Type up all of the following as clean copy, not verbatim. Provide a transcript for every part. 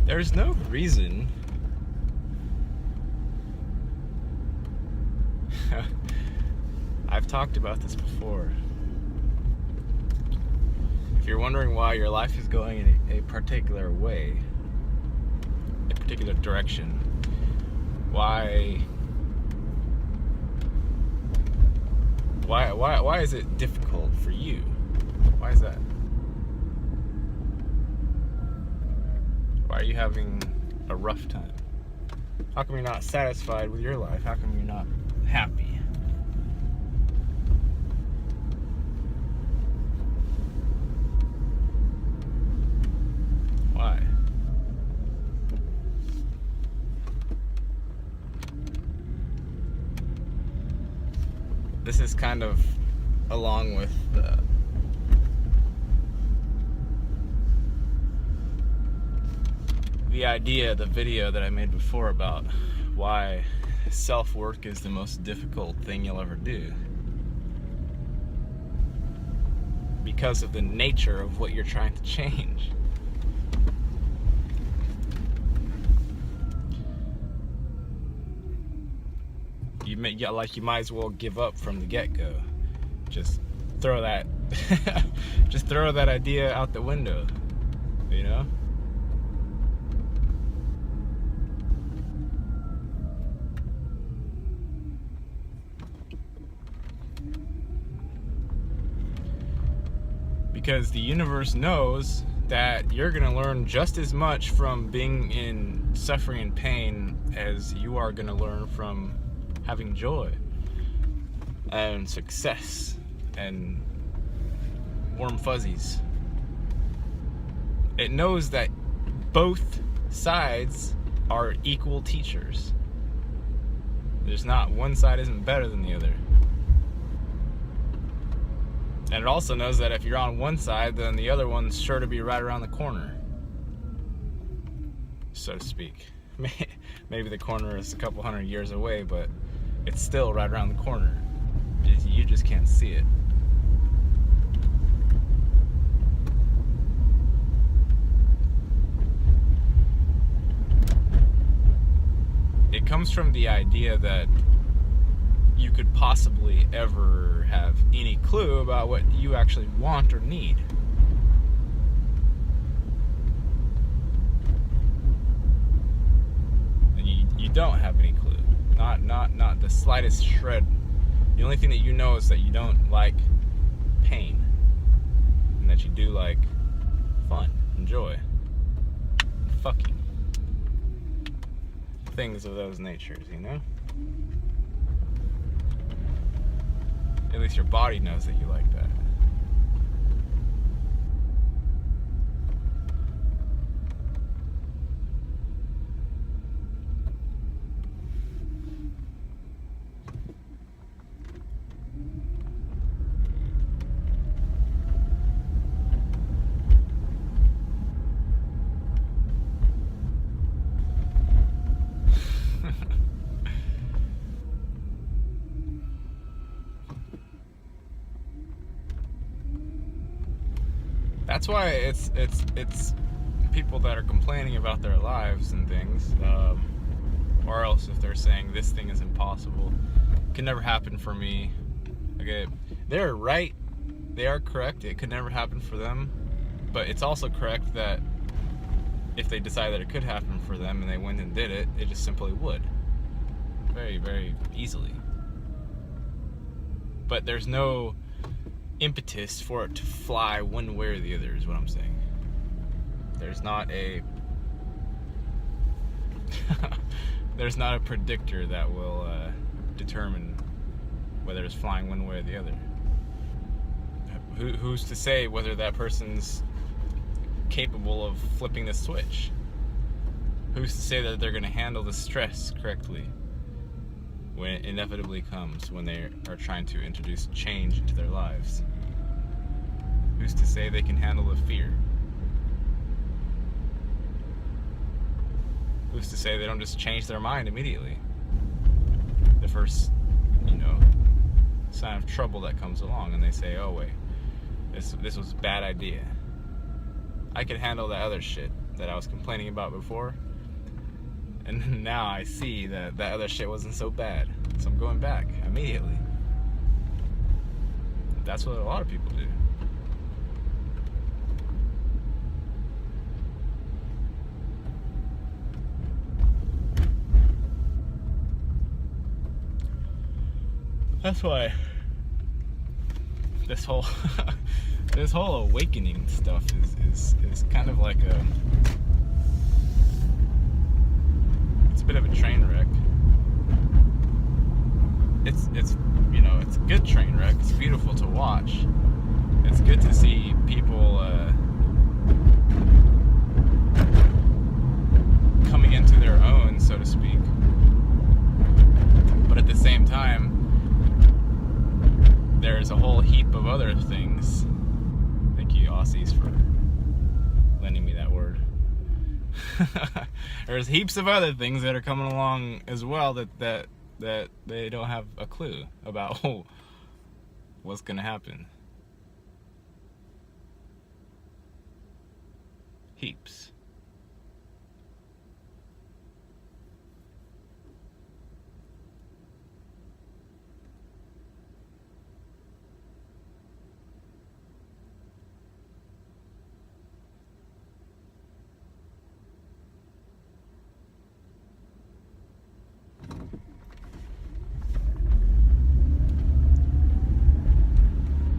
There's no reason I've talked about this before. If you're wondering why your life is going in a particular way, a particular direction, why is it difficult for you? Why is that? Why are you having a rough time? How come you're not satisfied with your life? How come you're not happy? Why? This is kind of along with the idea, the video that I made before about why self-work is the most difficult thing you'll ever do. Because of the nature of what you're trying to change. You might as well give up from the get-go. Just throw that just throw that idea out the window, you know? Because the universe knows that you're going to learn just as much from being in suffering and pain as you are going to learn from having joy and success and warm fuzzies. It knows that both sides are equal teachers. There's not one side isn't better than the other. And it also knows that if you're on one side, then the other one's sure to be right around the corner, so to speak. Maybe the corner is a couple hundred years away, but it's still right around the corner. You just can't see it. It comes from the idea that you could possibly ever have any clue about what you actually want or need. And you don't have any clue. Not the slightest shred. The only thing that you know is that you don't like pain. And that you do like fun and joy. And fucking. Things of those natures, you know? At least your body knows that you like that. That's why it's people that are complaining about their lives and things, or else if they're saying this thing is impossible, it can never happen for me. Okay, they're right, they are correct, it could never happen for them, but it's also correct that if they decide that it could happen for them and they went and did it, it just simply would. Very, very easily. But there's no impetus for it to fly one way or the other is what I'm saying. There's not a there's not a predictor that will determine whether it's flying one way or the other. Who's to say whether that person's capable of flipping the switch? Who's to say that they're going to handle the stress correctly when it inevitably comes, when they are trying to introduce change into their lives? Who's to say they can handle the fear? Who's to say they don't just change their mind immediately? The first, sign of trouble that comes along, and they say, oh wait, this was a bad idea. I can handle that other shit. that I was complaining about before. And now I see that that other shit wasn't so bad. So I'm going back immediately. That's what a lot of people do. That's why this whole this whole awakening stuff is kind of like it's a bit of a train wreck. It's you know, it's a good train wreck. It's beautiful to watch. It's good to see people coming into their own, so to speak. But at the same time, there's a whole heap of other things. Thank you, Aussies, for lending me that word. There's heaps of other things that are coming along as well that they don't have a clue about what's gonna happen. Heaps.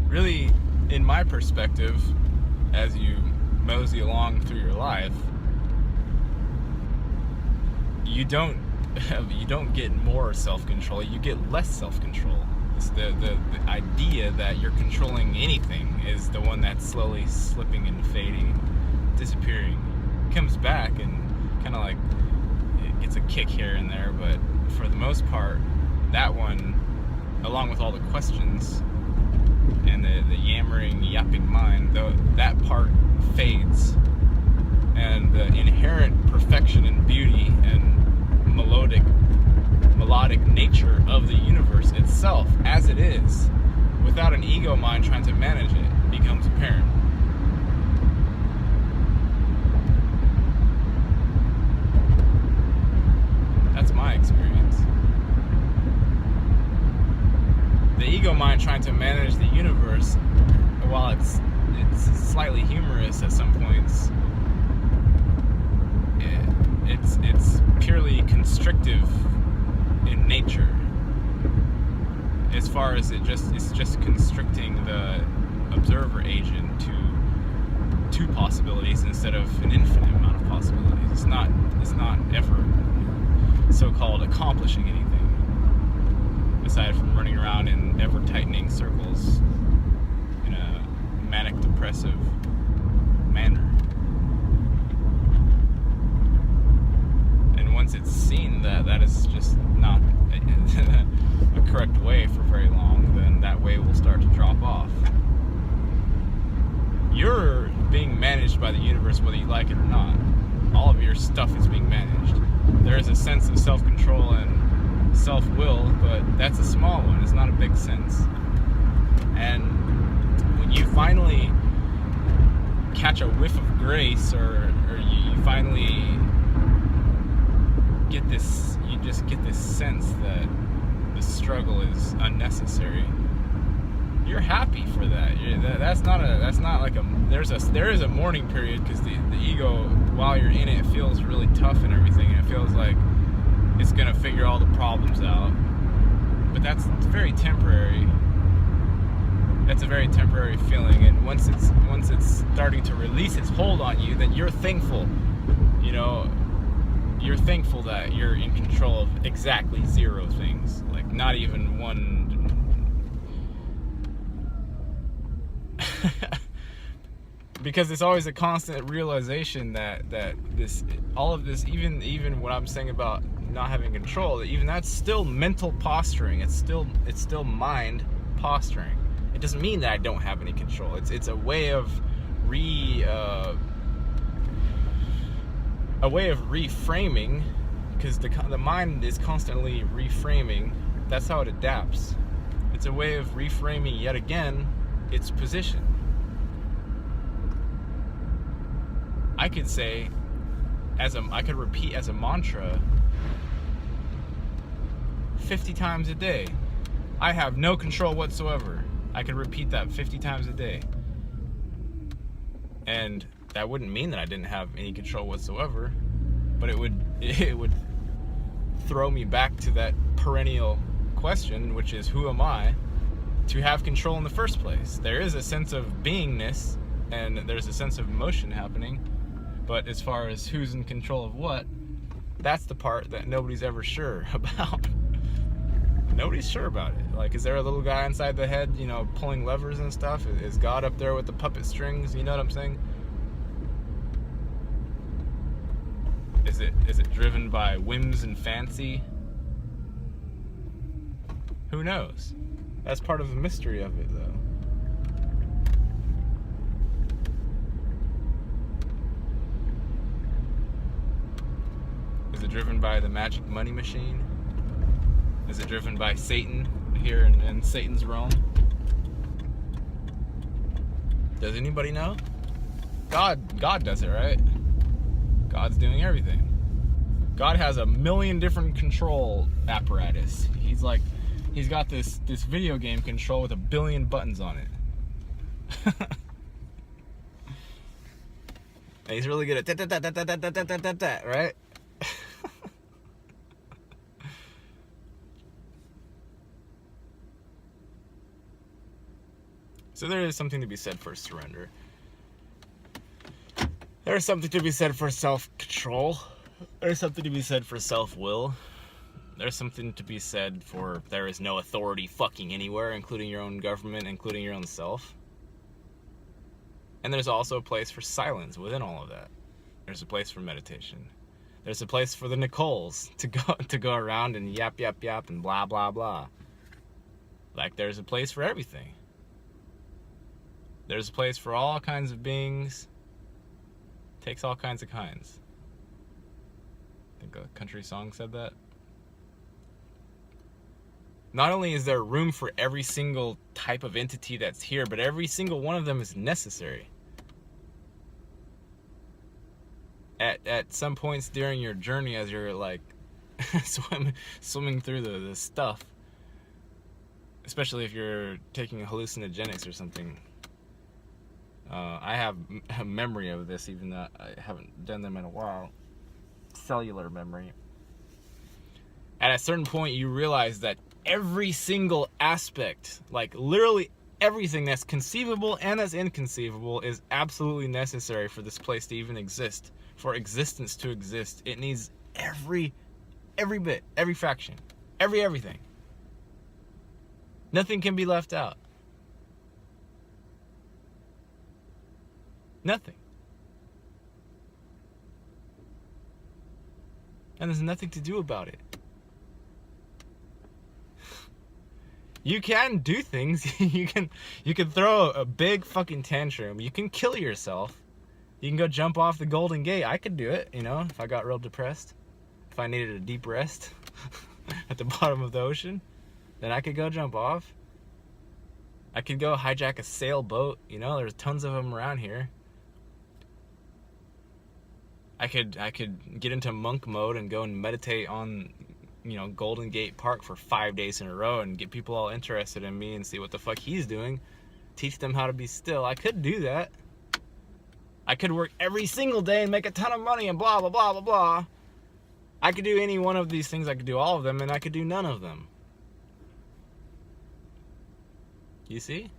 Really, in my perspective, as you mosey along through your life, you don't get more self-control, you get less self-control. It's the idea that you're controlling anything is the one that's slowly slipping and fading, disappearing. It comes back and kind of like it gets a kick here and there, but for the most part, that one, along with all the questions and the yammering, yapping mind, that part fades, and the inherent perfection and beauty and melodic nature of the universe itself, as it is, without an ego mind trying to manage it, becomes apparent. That's my experience. The ego mind trying to manage the universe, while it's slightly humorous at some points, it's purely constrictive in nature. As far as it's just constricting the observer agent to two possibilities instead of an infinite amount of possibilities. It's not ever so-called accomplishing anything, aside from running around in ever-tightening circles in a manic depressive manner. And once it's seen that is just not a correct way for very long, then that way will start to drop off. You're being managed by the universe whether you like it or not. All of your stuff is being managed. There is a sense of self-control and self-will, but that's a small one. It's not a big sense. And when you finally catch a whiff of grace, or you finally get this, you just get this sense that the struggle is unnecessary, you're happy for that. There is a mourning period, because the ego, while you're in it, feels really tough and everything, and it feels like it's gonna figure all the problems out. But that's very temporary. That's a very temporary feeling, and once it's starting to release its hold on you, then you're thankful. You know, you're thankful that you're in control of exactly zero things, like not even one. Because it's always a constant realization that all of this, even what I'm saying about not having control, even that's still mental posturing. It's still mind posturing. It doesn't mean that I don't have any control. It's a way of reframing, because the mind is constantly reframing. That's how it adapts. It's a way of reframing yet again its position. I could say I could repeat as a mantra 50 times a day. I have no control whatsoever. I could repeat that 50 times a day. And that wouldn't mean that I didn't have any control whatsoever, but it would throw me back to that perennial question, which is, who am I to have control in the first place? There is a sense of beingness and there's a sense of emotion happening, but as far as who's in control of what, that's the part that nobody's ever sure about. Nobody's sure about it. Like, is there a little guy inside the head, you know, pulling levers and stuff? Is God up there with the puppet strings? You know what I'm saying? Is it driven by whims and fancy? Who knows? That's part of the mystery of it, though. Is it driven by the magic money machine? Is it driven by Satan here in Satan's realm? Does anybody know? God does it, right? God's doing everything. God has a million different control apparatus. He's got this video game control with 1 billion buttons on it. And he's really good at that, right? So there is something to be said for surrender. There's something to be said for self-control. There's something to be said for self-will. There's something to be said for there is no authority fucking anywhere, including your own government, including your own self. And there's also a place for silence within all of that. There's a place for meditation. There's a place for the Nicoles to go around and yap and blah blah blah. Like, there's a place for everything. There's a place for all kinds of beings. Takes all kinds of kinds. I think a country song said that. Not only is there room for every single type of entity that's here, but every single one of them is necessary. At some points during your journey, as you're like swimming through the stuff, especially if you're taking hallucinogenics or something. I have a memory of this, even though I haven't done them in a while. Cellular memory. At a certain point, you realize that every single aspect, like literally everything that's conceivable and that's inconceivable, is absolutely necessary for this place to even exist, for existence to exist. It needs every bit, every fraction, everything. Nothing can be left out. Nothing. And there's nothing to do about it. You can do things. You can throw a big fucking tantrum. You can kill yourself. You can go jump off the Golden Gate. I could do it, you know, if I got real depressed. If I needed a deep rest at the bottom of the ocean, then I could go jump off. I could go hijack a sailboat. You know, there's tons of them around here. I could get into monk mode and go and meditate on, you know, Golden Gate Park for 5 days in a row and get people all interested in me and see what the fuck he's doing. Teach them how to be still. I could do that. I could work every single day and make a ton of money and blah, blah, blah, blah, blah. I could do any one of these things. I could do all of them, and I could do none of them. You see?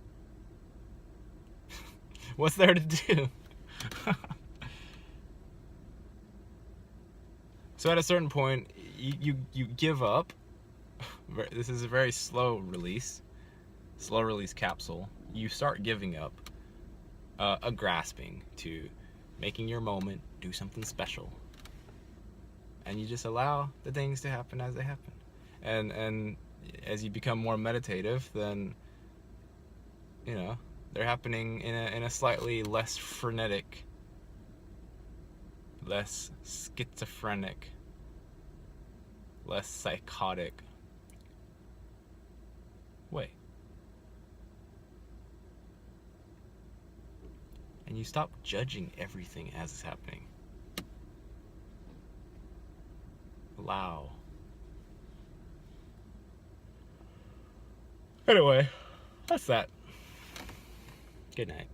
What's there to do? So at a certain point, you give up. This is a very slow release capsule. You start giving up, a grasping to making your moment do something special, and you just allow the things to happen as they happen. And as you become more meditative, then, you know, they're happening in a slightly less frenetic, less schizophrenic, less psychotic way. And you stop judging everything as it's happening. Allow. Anyway, that's that. Good night.